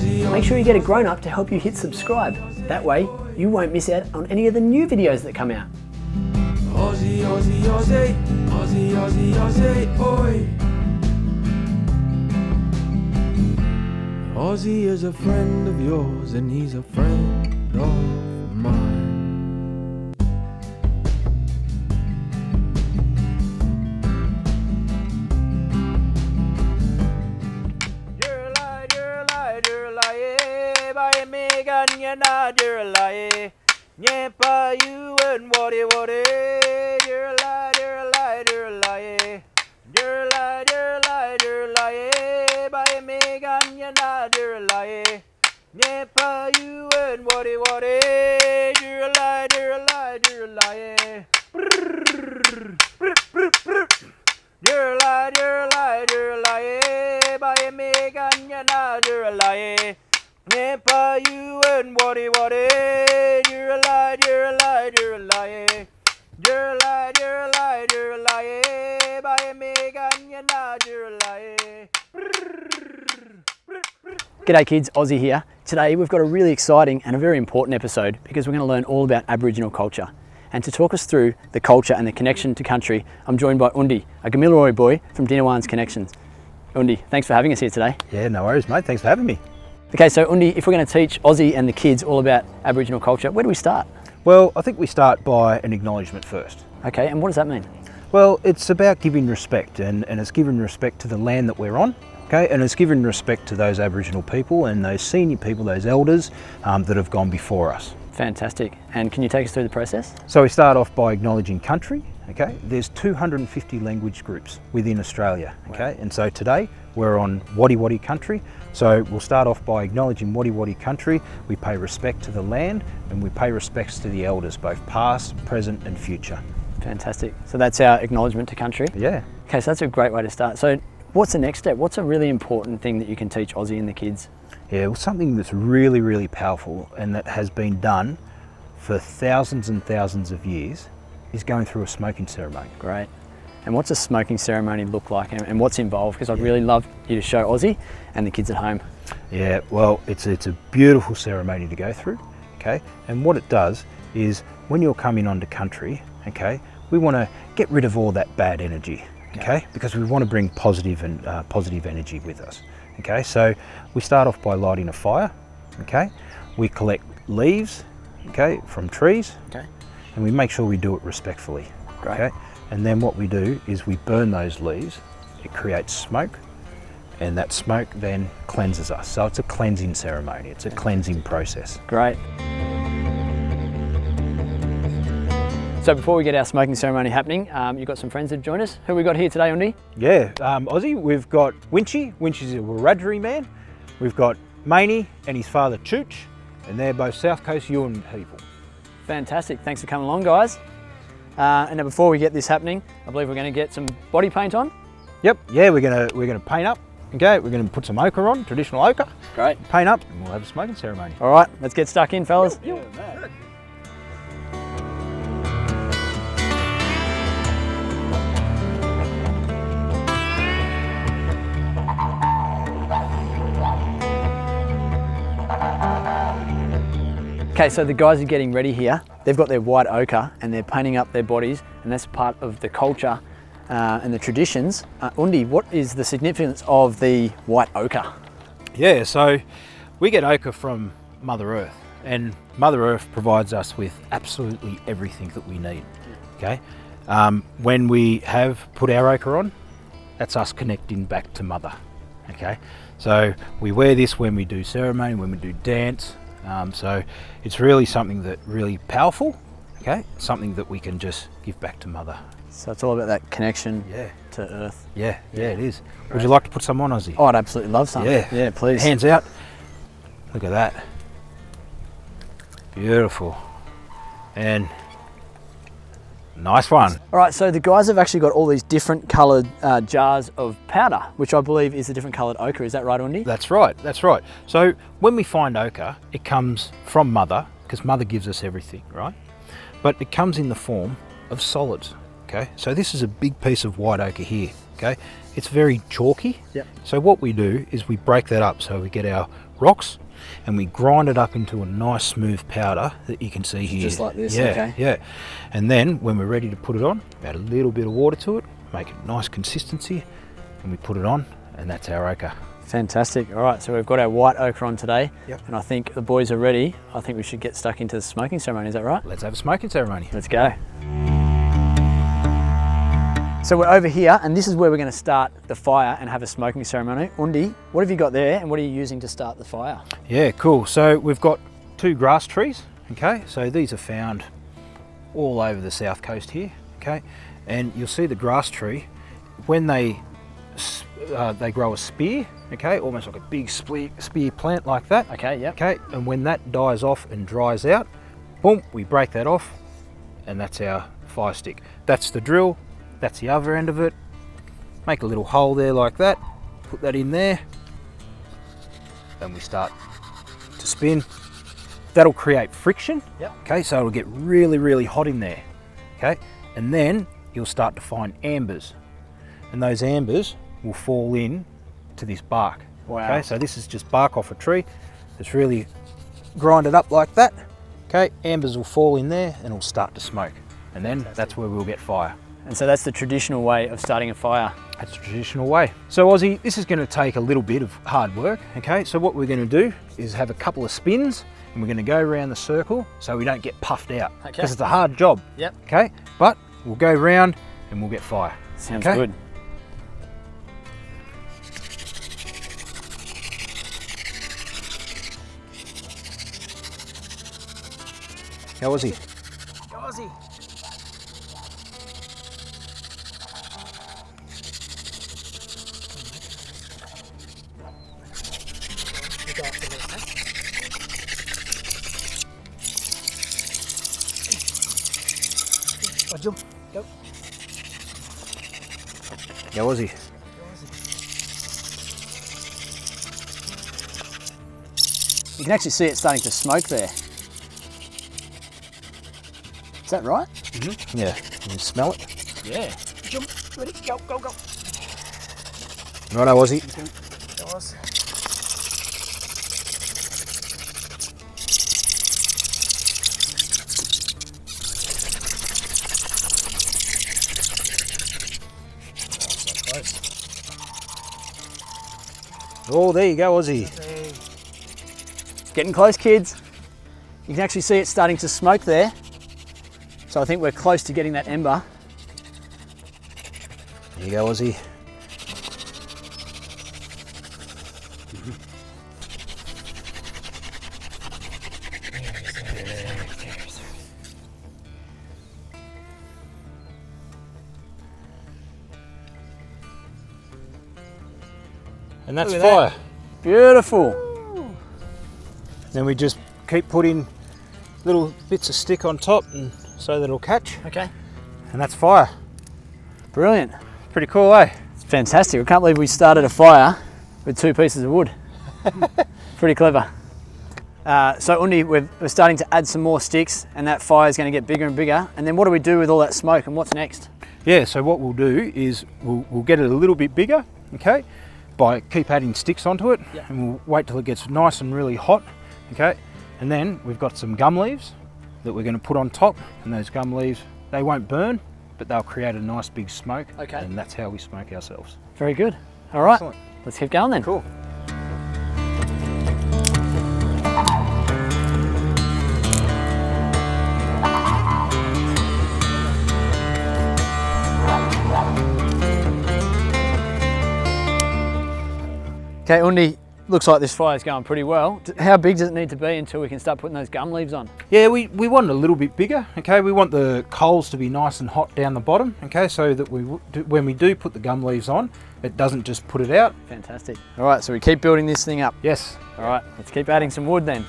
Make sure you get a grown-up to help you hit subscribe. That way, you won't miss out on any of the new videos that come out. Ozzie, Ozzie, Ozzie, Ozzie, Ozzie, Ozzie, oi. Ozzie is a friend of yours and he's a friend of mine. Nyapa you and wadi wadi, you're a lie, you're a lie, you're a lie, you're a lie, you're a lie, you're a lie, by me gun you're not, you're a lie. Nyapa you and wadi wadi, you're a lie, you're a lie, you're a lie. You're a lie, you're a lie, you're a lie, by me gun you're not, you're a lie. Nyapa you and wadi wadi, you're a lie, you're a lie, you're a lie. You're a lie, you're a lie, you're a lie. By me gun you're not, you're a lie. G'day kids, Ozzie here. Today we've got a really exciting and a very important episode because we're going to learn all about Aboriginal culture. And to talk us through the culture and the connection to country, I'm joined by Undi, a Gamilaroi boy from Dinawan's Connections. Undi, thanks for having us here today. Yeah, no worries mate, thanks for having me. Okay, so Undi, if we're going to teach Ozzie and the kids all about Aboriginal culture, where do we start? Well, I think we start by an acknowledgement first. Okay, and what does that mean? Well, it's about giving respect and it's giving respect to the land that we're on, okay? And it's giving respect to those Aboriginal people and those senior people, those elders that have gone before us. Fantastic. And can you take us through the process? So we start off by acknowledging country, okay? There's 250 language groups within Australia, okay? Wow. And so today we're on Wadi Wadi country. So we'll start off by acknowledging Wadi Wadi country. We pay respect to the land and we pay respects to the elders, both past, present and future. Fantastic. So that's our acknowledgement to country? Yeah. Okay, so that's a great way to start. So what's the next step? What's a really important thing that you can teach Ozzie and the kids? Yeah, well, something that's really, really powerful and that has been done for thousands and thousands of years is going through a smoking ceremony. Great. And what's a smoking ceremony look like and what's involved? Because I'd really love you to show Ozzie and the kids at home. Yeah, well, it's a beautiful ceremony to go through, okay? And what it does is when you're coming onto country, okay, we want to get rid of all that bad energy, okay? Because we want to bring positive and positive energy with us, okay? So we start off by lighting a fire, okay? We collect leaves, okay, from trees, okay, and we make sure we do it respectfully. Great. Okay? And then what we do is we burn those leaves, it creates smoke, and that smoke then cleanses us. So it's a cleansing ceremony, it's a cleansing process. Great. So before we get our smoking ceremony happening, you've got some friends that have joined us. Who have we got here today, Undi? Yeah, Ozzie, we've got Winchy. Winchy's a Wiradjuri man. We've got Maney and his father Chooch, and they're both South Coast Yuin people. Fantastic, thanks for coming along guys. And now before we get this happening, I believe we're going to get some body paint on. Yep, yeah, we're gonna paint up. Okay, we're gonna put some ochre on, traditional ochre. Great. Paint up, and we'll have a smoking ceremony. All right, let's get stuck in, fellas. Yeah, Okay, so the guys are getting ready here. They've got their white ochre and they're painting up their bodies, and that's part of the culture and the traditions. Undi, what is the significance of the white ochre? Yeah, so we get ochre from Mother Earth, and Mother Earth provides us with absolutely everything that we need, okay? When we have put our ochre on, that's us connecting back to Mother, okay? So we wear this when we do ceremony, when we do dance, so it's really something that really powerful, okay? Something that we can just give back to Mother. So it's all about that connection to Earth. Yeah, it is. Great. Would you like to put some on, Ozzie? Oh, I'd absolutely love some. Yeah, please. Hands out. Look at that. Beautiful. And nice one. All right, so the guys have actually got all these different coloured jars of powder, which I believe is a different coloured ochre. Is that right, Undi? That's right, that's right. So when we find ochre, it comes from Mother, because Mother gives us everything, right? But it comes in the form of solids, okay? So this is a big piece of white ochre here, okay, it's very chalky. Yep. So what we do is we break that up. So we get our rocks and we grind it up into a nice smooth powder that you can see here. Just like this, yeah, okay. Yeah. And then when we're ready to put it on, add a little bit of water to it, make it nice consistency, and we put it on, and that's our ochre. Fantastic. All right, so we've got our white ochre on today, Yep. and I think the boys are ready. I think we should get stuck into the smoking ceremony. Is that right? Let's have a smoking ceremony. Let's go. So we're over here, and this is where we're going to start the fire and have a smoking ceremony. Undi, what have you got there, and what are you using to start the fire? Yeah, cool. So we've got 2 grass trees, okay? So these are found all over the south coast here, okay? And you'll see the grass tree, when they grow a spear, okay? Almost like a big spear plant like that. Okay, yep. Okay, and when that dies off and dries out, boom, we break that off, and that's our fire stick. That's the drill, that's the other end of it. Make a little hole there like that, put that in there, and we start to spin. That'll create friction. Yep. Okay, so it'll get really, really hot in there. Okay, and then you'll start to find ambers, and those ambers will fall in to this bark. Wow. Okay, so this is just bark off a tree. It's really grinded up like that. Okay, ambers will fall in there and it'll start to smoke, and then that's where we'll get fire. And so that's the traditional way of starting a fire. That's the traditional way. So Ozzie, this is going to take a little bit of hard work, okay? So what we're going to do is have a couple of spins, and we're going to go around the circle so we don't get puffed out. Okay. Because it's a hard job. Yep. Okay, but we'll go round and we'll get fire. Sounds okay? good. How was he? Ozzie. How was he? You can actually see it starting to smoke there. Is that right? Mm-hmm. Yeah, can you smell it? Yeah. Jump, ready, go, go, go. Righto, Ozzie. Oh, there you go, Ozzie. Getting close, kids. You can actually see it starting to smoke there. So I think we're close to getting that ember. There you go, Ozzie. And that's Look at fire. that. Beautiful. Then we just keep putting little bits of stick on top and so that it'll catch, Okay. and that's fire. Brilliant. Pretty cool, eh? It's fantastic. I can't believe we started a fire with 2 pieces of wood. Pretty clever. So Undi, we're starting to add some more sticks, and that fire is going to get bigger and bigger. And then what do we do with all that smoke, and what's next? Yeah, so what we'll do is we'll get it a little bit bigger, okay, by keep adding sticks onto it, Yeah. and we'll wait till it gets nice and really hot, okay, and then we've got some gum leaves that we're going to put on top, and those gum leaves, they won't burn, but they'll create a nice big smoke, Okay. and that's how we smoke ourselves. Very good. All right, Excellent. let's keep going then. Cool. Okay, Undi, looks like this fire's going pretty well. How big does it need to be until we can start putting those gum leaves on? Yeah, we want it a little bit bigger, okay? We want the coals to be nice and hot down the bottom, okay? So that when we do put the gum leaves on, it doesn't just put it out. Fantastic. All right, so we keep building this thing up. Yes. All right, let's keep adding some wood then.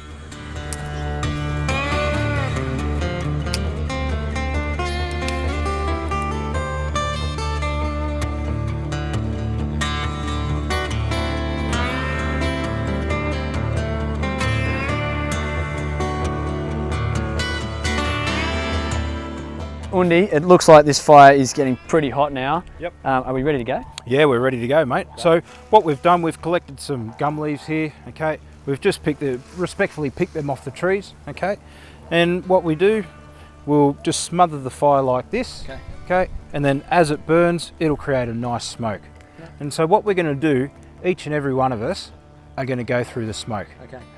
Undi, it looks like this fire is getting pretty hot now. Yep. Are we ready to go? Yeah, we're ready to go, mate. So what we've done, we've collected some gum leaves here, okay? We've just respectfully picked them off the trees, okay? And what we do, we'll just smother the fire like this, okay? And then as it burns, it'll create a nice smoke. Okay. And so what we're gonna do, each and every one of us are gonna go through the smoke,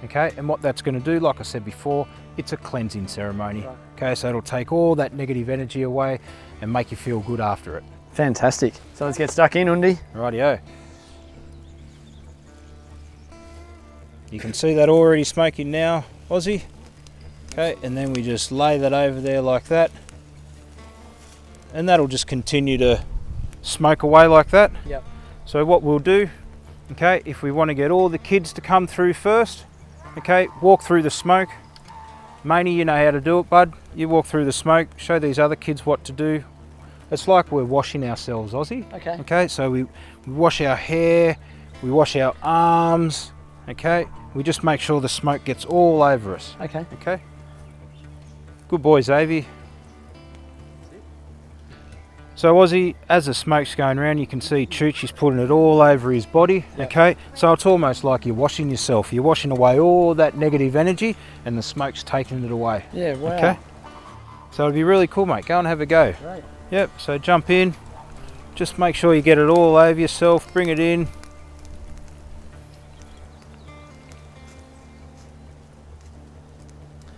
okay? And what that's gonna do, like I said before, it's a cleansing ceremony, okay? So it'll take all that negative energy away and make you feel good after it. Fantastic. So let's get stuck in, Undi. Rightio. You can see that already smoking now, Ozzie. Okay, and then we just lay that over there like that. And that'll just continue to smoke away like that. Yep. So what we'll do, okay, if we want to get all the kids to come through first, okay, walk through the smoke. Maney, you know how to do it, bud. You walk through the smoke, show these other kids what to do. It's like we're washing ourselves, Ozzie. Okay. Okay, so we wash our hair, we wash our arms, okay? We just make sure the smoke gets all over us. Okay. Okay? Good boy, Xavier. So Ozzie, as the smoke's going around, you can see Chooch is putting it all over his body, okay? So it's almost like you're washing yourself. You're washing away all that negative energy and the smoke's taking it away. Yeah, wow. Okay? So it'll be really cool, mate. Go and have a go. Great. Yep, so jump in. Just make sure you get it all over yourself. Bring it in.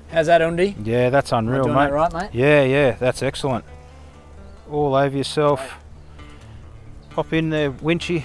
How's that, Undi? Yeah, that's Am I unreal, doing mate. that right, mate? Yeah, that's excellent. All over yourself. Hop in there, Winchy.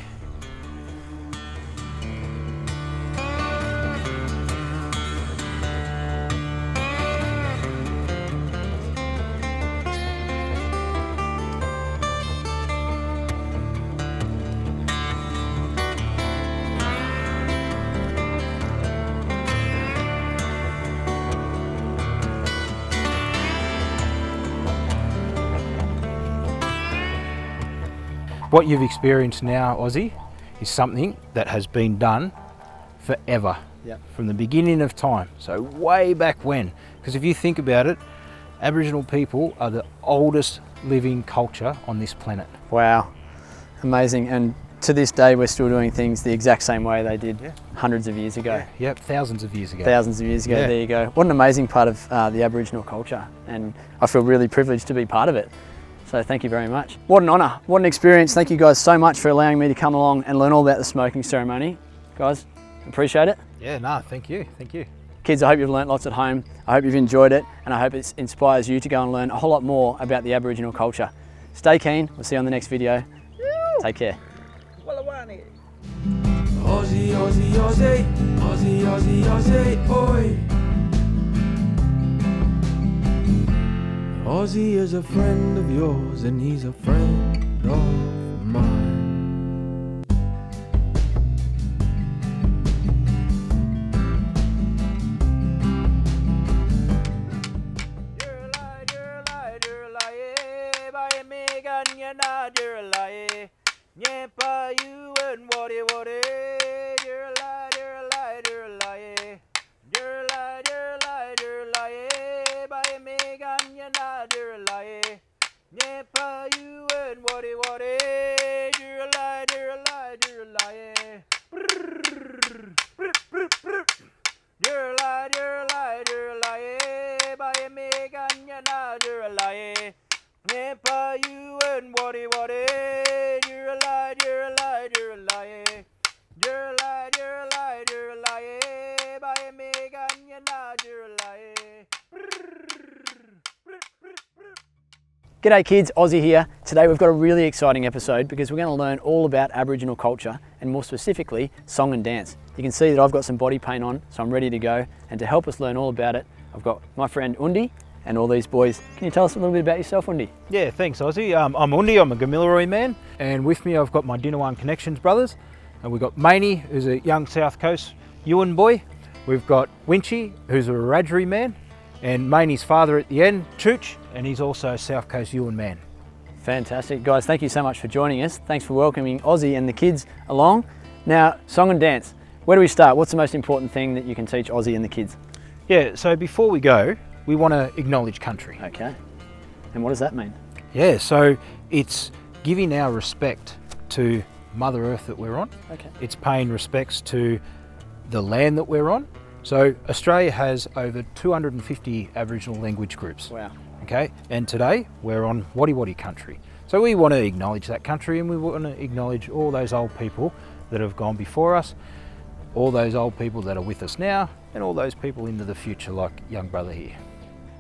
What you've experienced now, Ozzie, is something that has been done forever. Yep. From the beginning of time, so way back when. Because if you think about it, Aboriginal people are the oldest living culture on this planet. Wow. Amazing. And to this day, we're still doing things the exact same way they did hundreds of years ago. Yep, thousands of years ago. Thousands of years ago, Yeah. There you go. What an amazing part of the Aboriginal culture. And I feel really privileged to be part of it. So thank you very much. What an honour, what an experience. Thank you guys so much for allowing me to come along and learn all about the smoking ceremony. Guys, appreciate it. Yeah, no, thank you. Kids, I hope you've learnt lots at home. I hope you've enjoyed it, and I hope it inspires you to go and learn a whole lot more about the Aboriginal culture. Stay keen, we'll see you on the next video. Take care. Ozzie, Ozzie, Ozzie, Ozzie, Ozzie, Ozzie, oi. Ozzie is a friend of yours and he's a friend of mine. G'day kids, Ozzie here. Today we've got a really exciting episode because we're going to learn all about Aboriginal culture and more specifically song and dance. You can see that I've got some body paint on, so I'm ready to go. And to help us learn all about it, I've got my friend Undi and all these boys. Can you tell us a little bit about yourself, Undi? Yeah, thanks, Ozzie. I'm Undi, I'm a Gamilaroi man, and with me I've got my Dinawan Connections brothers, and we've got Maney, who's a young South Coast Yuin boy. We've got Winchy, who's a Wiradjuri man, and Maney's father at the end, Chooch, and he's also a South Coast Yuin man. Fantastic. Guys, thank you so much for joining us. Thanks for welcoming Ozzie and the kids along. Now, song and dance. Where do we start? What's the most important thing that you can teach Ozzie and the kids? Yeah, so before we go, we want to acknowledge country. Okay. And what does that mean? Yeah, so it's giving our respect to Mother Earth that we're on. Okay. It's paying respects to the land that we're on. So Australia has over 250 Aboriginal language groups. Wow. Okay, and today we're on Wiradjuri country. So we want to acknowledge that country, and we want to acknowledge all those old people that have gone before us, all those old people that are with us now, and all those people into the future, like young brother here.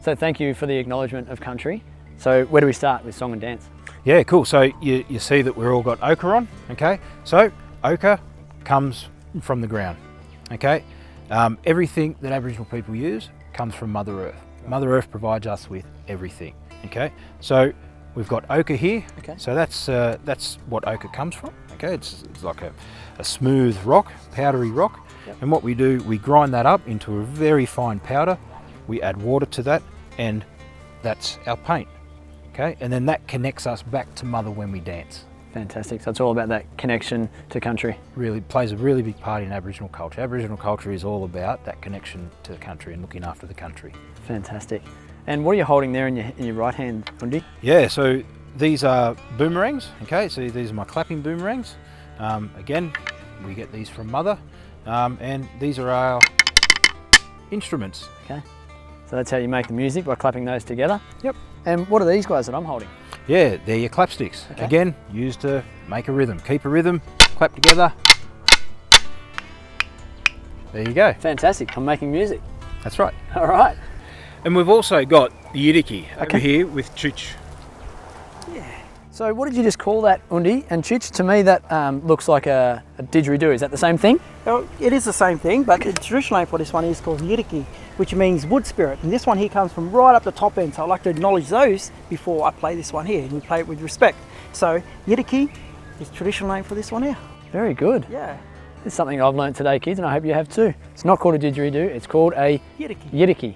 So thank you for the acknowledgement of country. So where do we start with song and dance? Yeah, cool. So you see that we're all got ochre on, okay? So ochre comes from the ground, okay? Everything that Aboriginal people use comes from Mother Earth. Mother Earth provides us with everything, okay? So we've got ochre here, Okay. so that's what ochre comes from, okay? It's like a smooth rock, powdery rock, Yep. and what we do, we grind that up into a very fine powder, we add water to that, and that's our paint, okay? And then that connects us back to Mother when we dance. Fantastic. So it's all about that connection to country. Really plays a really big part in Aboriginal culture. Aboriginal culture is all about that connection to the country and looking after the country. Fantastic. And what are you holding there in your right hand, Undi? Yeah, so these are boomerangs, okay? So these are my clapping boomerangs. Again, we get these from Mother, and these are our instruments. Okay. So that's how you make the music, by clapping those together. Yep. And what are these guys that I'm holding? Yeah, they're your clapsticks. Okay. Again, used to make a rhythm. Keep a rhythm, clap together. There you go. Fantastic. I'm making music. That's right. All right. And we've also got the Yidaki over Okay. here with Chooch. So what did you just call that, Undi? And Chich, to me that looks like a didgeridoo. Is that the same thing? Well, it is the same thing, but the traditional name for this one is called Yidaki, which means wood spirit. And this one here comes from right up the top end, so I'd like to acknowledge those before I play this one here, and we play it with respect. So Yidaki is traditional name for this one here. Very good. Yeah, It's something I've learned today, kids, and I hope you have too. It's not called a didgeridoo, it's called a Yidaki. Yidaki.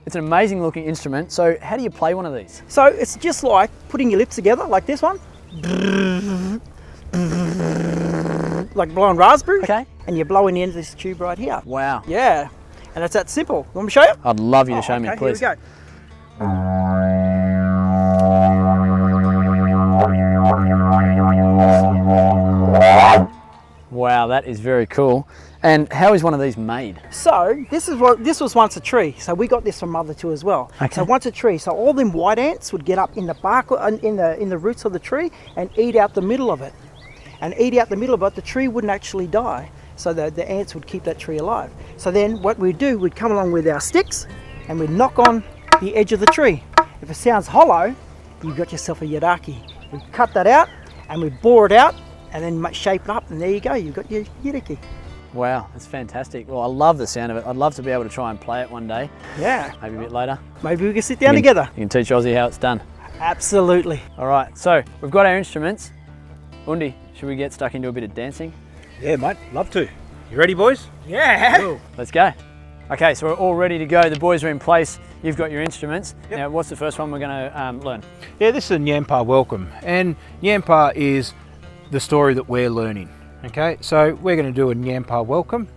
It's an amazing looking instrument. So how do you play one of these? So it's just like putting your lips together, like this one. Like blowing raspberries. Okay. And you're blowing into this tube right here. Wow. Yeah, and it's that simple. Want me to show you? I'd love you to show me, okay, please. Here we go. Wow, that is very cool. And how is one of these made? So this was once a tree. So we got this from Mother too as well. Okay. So once a tree. So all them white ants would get up in the bark, in the roots of the tree, and eat out the middle of it. And eat out the middle of it, the tree wouldn't actually die. So the ants would keep that tree alive. So then what we'd do, we'd come along with our sticks, and we'd knock on the edge of the tree. If it sounds hollow, you've got yourself a Yidaki. We cut that out, and we bore it out, and then shape it up, and there you go. You've got your Yidaki. Wow, that's fantastic. Well, I love the sound of it. I'd love to be able to try and play it one day, Yeah. maybe a bit later. Maybe we can sit down You can- together. You can teach Ozzie how it's done. Absolutely. All right, so we've got our instruments. Undi, should we get stuck into a bit of dancing? Yeah, mate, love to. You ready, boys? Yeah. Let's go. Okay, so we're all ready to go. The boys are in place. You've got your instruments. Yep. Now, what's the first one we're going to learn? Yeah, this is a Nyampa welcome, and Nyampa is the story that we're learning. Okay, so we're going to do a Nyampa welcome,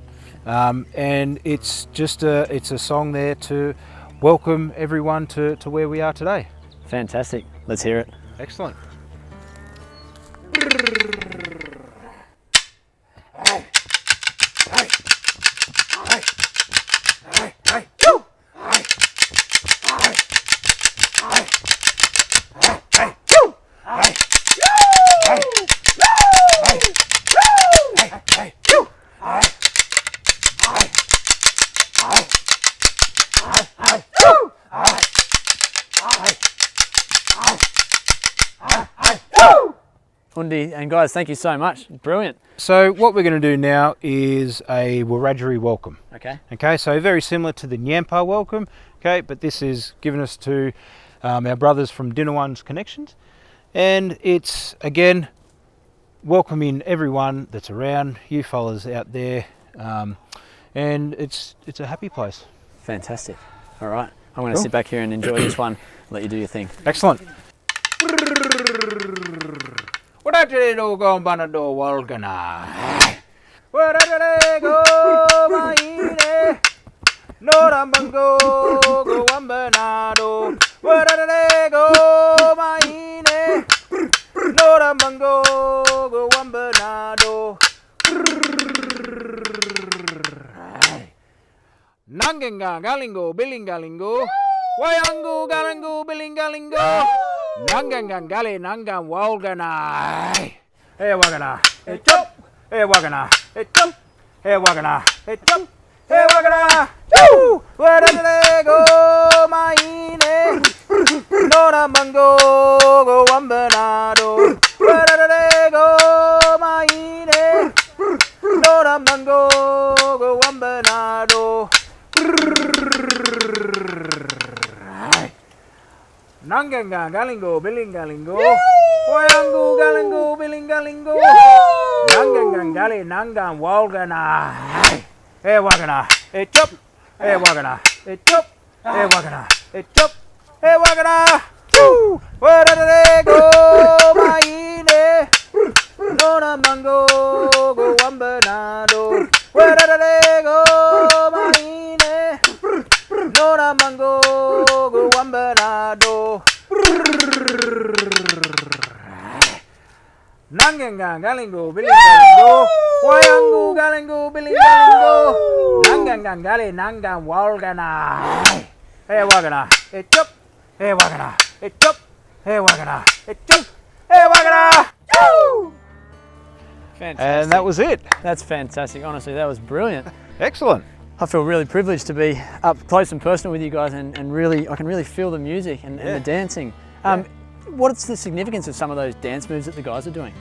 and it's just it's a song there to welcome everyone to where we are today. Fantastic. Let's hear it. Excellent. Undi, and guys, thank you so much. Brilliant. So what we're going to do now is a Wiradjuri welcome. Okay. Okay, so very similar to the Nyampa welcome, okay, but this is given us to our brothers from Dinawan's Connections, and it's again welcoming everyone that's around, you fellas out there, and it's a happy place. Fantastic. All right. I'm going to Cool. sit back here and enjoy this one. Let you do your thing. Excellent. Wiradjuri go banado walgana. Wiradjuri go maine. No rambango go ambanado. Wiradjuri go Nanganga galingo bilingalingo. Wayangu galangu bilingalingo. Nangangan gale nangan walgana. Hey wagana. Hey chop. Hey wagana. Hey chop. Hey wagana. Hey chop. Hey wagana. Woo! Where did they go, maine? Nora mango go wambanado. Where did they go, maine? Nora mango go wambanado. Nanganga galingo bilingalingo. Wayangu galingo bilingalingo. Nangangan gale nangan walgana. Hey wagana. Hey chop. Hey wagana. Hey chop. Hey wagana. Hey chop. Hey wagana. Woo! Where did they go, maine? Nona mango go wambanado. Where did they go, maine? Nona mango go wambanado. Nanganga galingo bilingalingo. Wayangu galingo bilingalingo. Nangangan gale nangan walgana. Hey wagana. Hey chop. Hey wagana. Hey chop. Hey wagana. Hey chop. Hey wagana. Woo! Fantastic. And that was it. That's fantastic. Honestly, that was brilliant. Excellent. I feel really privileged to be up close and personal with you guys, and really, I can really feel the music and the dancing. What's the significance of some of those dance moves that the guys are doing?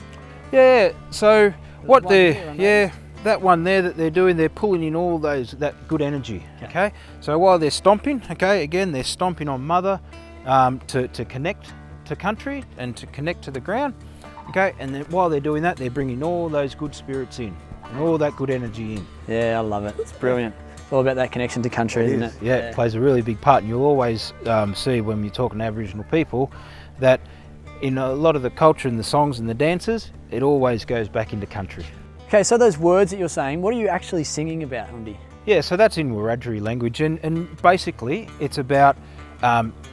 Yeah, so what one here, I they're, noticed. that one there that they're doing, they're pulling in all that good energy, okay? So while they're stomping, okay, again, they're stomping on mother to connect to country and to connect to the ground, okay? And then while they're doing that, they're bringing all those good spirits in and all that good energy in. Yeah, I love it. It's brilliant. It's all about that connection to country, isn't it? Yeah, it plays a really big part, and you'll always see when you're talking to Aboriginal people that in a lot of the culture and the songs and the dances, it always goes back into country. Okay, so those words that you're saying, what are you actually singing about, Undi? Yeah, so that's in Wiradjuri language, and basically it's about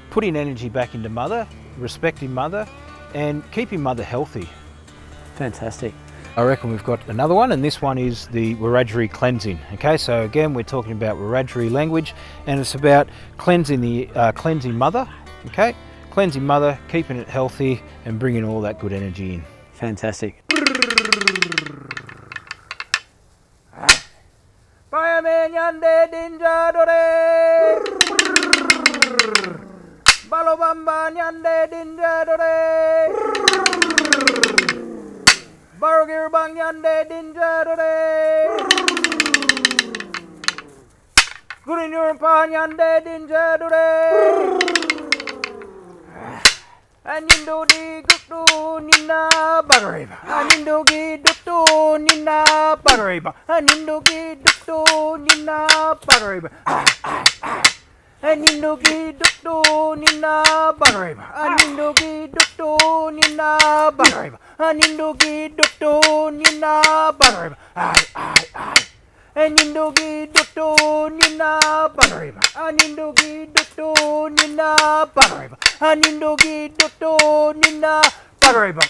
putting energy back into mother, respecting mother, and keeping mother healthy. Fantastic. I reckon we've got another one, and this one is the Wiradjuri cleansing. Okay, so again, we're talking about Wiradjuri language, and it's about cleansing the cleansing mother. Okay, cleansing mother, keeping it healthy, and bringing all that good energy in. Fantastic. Payamenyande dinjadore. Balobamba nyande dinjadore. Bargir bang nyande dinjadore. Gurinur pa nyande dinjadore. Anindo di gukdu nina bagariba. Anindo gi dukdu nina bagariba. Anindo gi dukdu nina bagariba. Anindo gi dukdu nina bagariba. Anindo gi dukdu nina bagariba. Anindo gi dukdu nina bagariba. Anindo gi dukdu nina bagariba. Anindo gi dukdu nina bagariba. Anindo gi dukdu nina bagariba.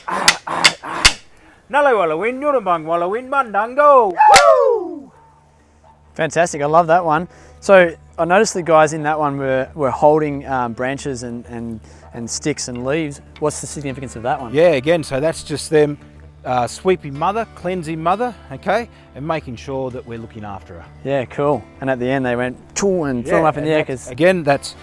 Nalai wala win yurubang wala win bandango. Woo! Fantastic, I love that one. So I noticed the guys in that one were holding branches and sticks and leaves. What's the significance of that one? Yeah, again, so that's just them sweeping mother, cleansing mother, okay, and making sure that we're looking after her. Yeah, cool. And at the end they went choo and threw them up in the air. Cause Again, that's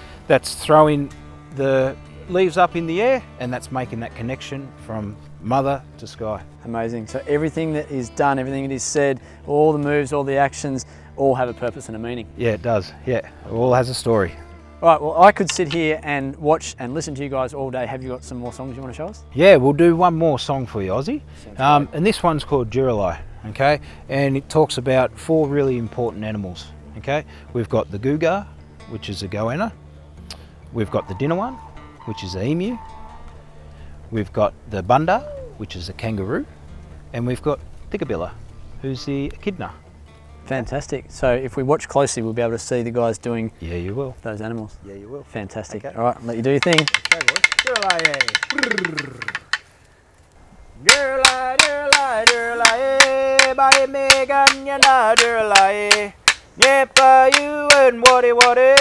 throwing the leaves up in the air, and that's making that connection from mother to sky. amazing. So everything that is done, everything that is said, all the moves, all the actions, all have a purpose and a meaning. Yeah, it does. Yeah, it all has a story. All right, well, I could sit here and watch and listen to you guys all day. Have you got some more songs you want to show us? Yeah, we'll do one more song for you, Ozzie. And this one's called Didgeridoo, okay? And it talks about 4 really important animals, okay? We've got the Guga, which is a goanna. We've got the Dinawan, which is an emu. We've got the Bunda, which is a kangaroo. And we've got Digabilla, who's the echidna. Fantastic. So if we watch closely, we'll be able to see the guys doing Yeah, you will. those animals. Yeah, you will. Fantastic. Okay. All right, let you do your thing. By me, Ganyana, Dirlaye. Yepa, you and waddy waddy,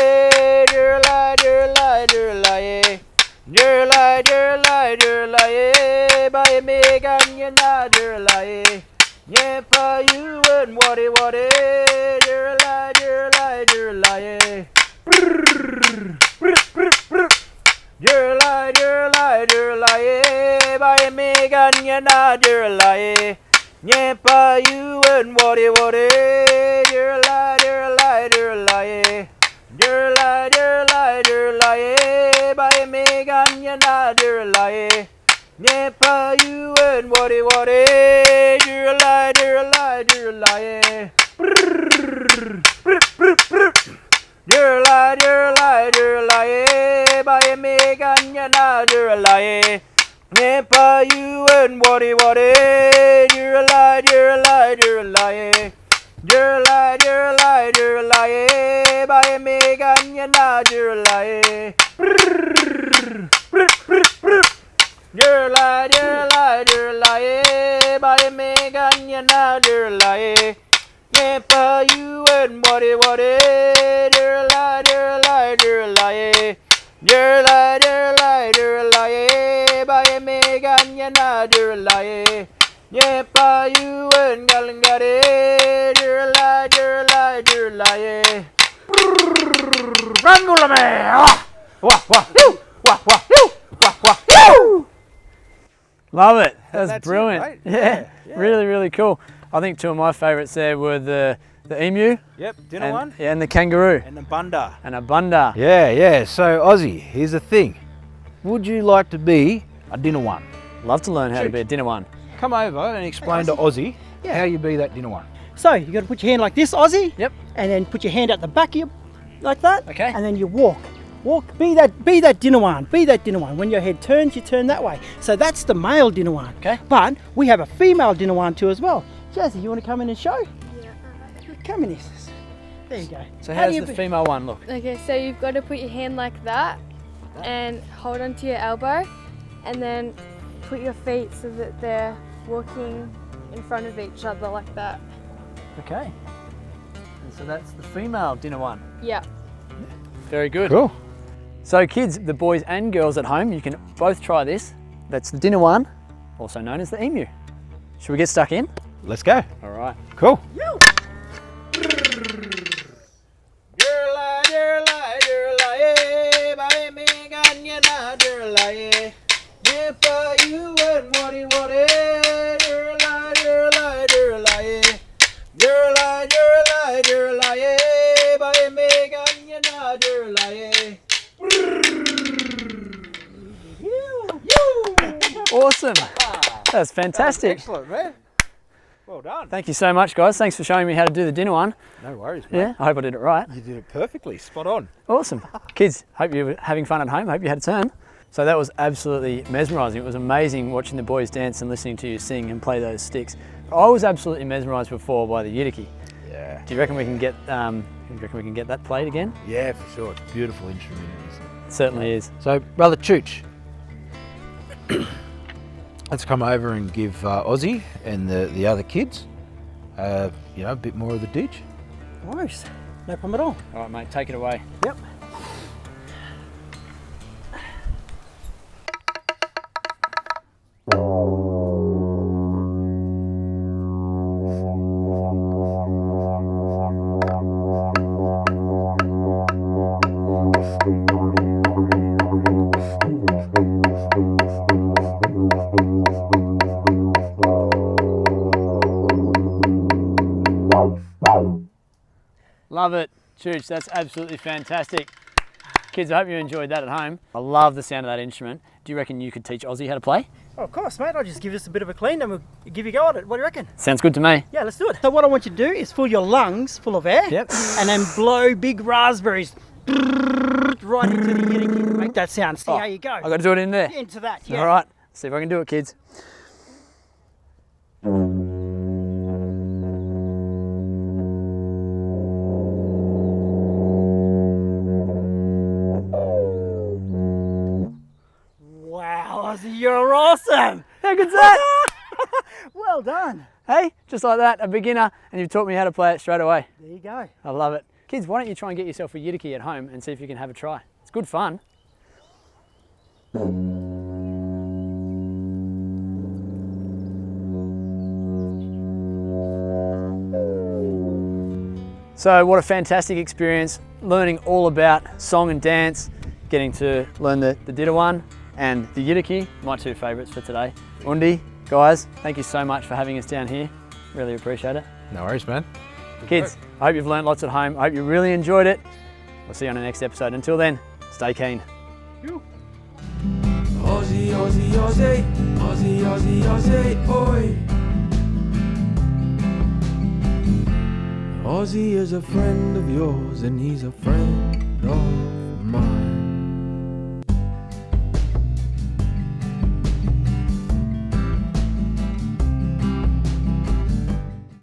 didgeridoo, didgeridoo, didgeridoo, by me ganyana, didgeridoo. Yeah, for you and waddy waddy, didgeridoo, didgeridoo. Didgeridoo, by me ganyana, didgeridoo. Yeah, for you and waddy waddy, didgeridoo, didgeridoo, by me ganyana, didgeridoo. Yeah, for you and waddy waddy, didgeridoo, didgeridoo. Didgeridoo, by me ganyana, didgeridoo. Yeah, for you and waddy waddy, didgeridoo, didgeridoo, by me ganyana, didgeridoo. Didgeridoo, by me ganyana, didgeridoo. Yeah, for you and waddy waddy, didgeridoo, didgeridoo, by me ganyana, didgeridoo. Yeah, for you and galangari, didgeridoo. Rangulame! Wah, wah, woo! Wah, wah, woo! Wah, wah, woo! Love it. That's That's it, brilliant. right? Yeah, Yeah. really, really cool. I think two of my favourites there were the emu Yep, dinner and, one. yeah, and the kangaroo And the bunda. and a bunda. Yeah. So, Ozzie, here's the thing. Would you like to be a dinner one? Love to learn how to Shoot. be a dinner one. Come over and explain to Ozzie how you be that dinner one. So you got to put your hand like this, Ozzie. Yep. And then put your hand at the back of you, like that. Okay. And then you walk. Walk. Be that dinner one. Be that dinner one. When your head turns, you turn that way. So that's the male dinner one. Okay. But we have a female dinner one too as well. Jazzy, you want to come in and show? Yeah. Come in, sis. There you go. So how does do you the be- female one look? Okay, so you've got to put your hand like that and hold onto your elbow and then put your feet so that they're walking in front of each other like that. Okay. And so that's the female dinner one. Yeah. Very good. Cool. So kids, the boys and girls at home, you can both try this. That's the dinner one, also known as the emu. Should we get stuck in? Let's go. All right. Cool. Awesome. That's fantastic. Excellent, man. Well done. Thank you so much, guys. Thanks for showing me how to do the dinner one. No worries, mate. Yeah, I hope I did it right. You did it perfectly. Spot on. Awesome. Kids, hope you were having fun at home. Hope you had a turn. So that was absolutely mesmerising. It was amazing watching the boys dance and listening to you sing and play those sticks. I was absolutely mesmerised before by the Yidaki. Yeah. Do you reckon we can get that played again? Yeah, for sure. It's a beautiful instrument, isn't it? It certainly is. So, Brother Chooch, let's come over and give Ozzie and the other kids, a bit more of the ditch. No worries. No problem at all. All right, mate, take it away. Yep. Love it, Chooch. That's absolutely fantastic. Kids, I hope you enjoyed that at home. I love the sound of that instrument. Do you reckon you could teach Ozzie how to play? Oh, of course, mate. I'll just give this a bit of a clean and we'll give you a go at it. What do you reckon? Sounds good to me. Yeah, let's do it. So what I want you to do is fill your lungs full of air. Yep. And then blow big raspberries right into the Yidaki to make that sound. See how you go. I've got to do it in there. Into that, yeah. All right, see if I can do it, kids. Wow, Ozzie, you're awesome. How good's that? Well done. Hey, just like that, a beginner, and you've taught me how to play it straight away. There you go. I love it. Kids, why don't you try and get yourself a Yidaki at home and see if you can have a try. It's good fun. So what a fantastic experience, learning all about song and dance, getting to learn the Didawan and the Yidaki, my two favourites for today. Undi, guys, thank you so much for having us down here. Really appreciate it. No worries, man. Kids, I hope you've learned lots at home. I hope you really enjoyed it. We'll see you on the next episode. Until then, stay keen. Ozzie, Ozzie, Ozzie, Ozzie, Ozzie, Ozzie, oi. Ozzie is a friend of yours and he's a friend of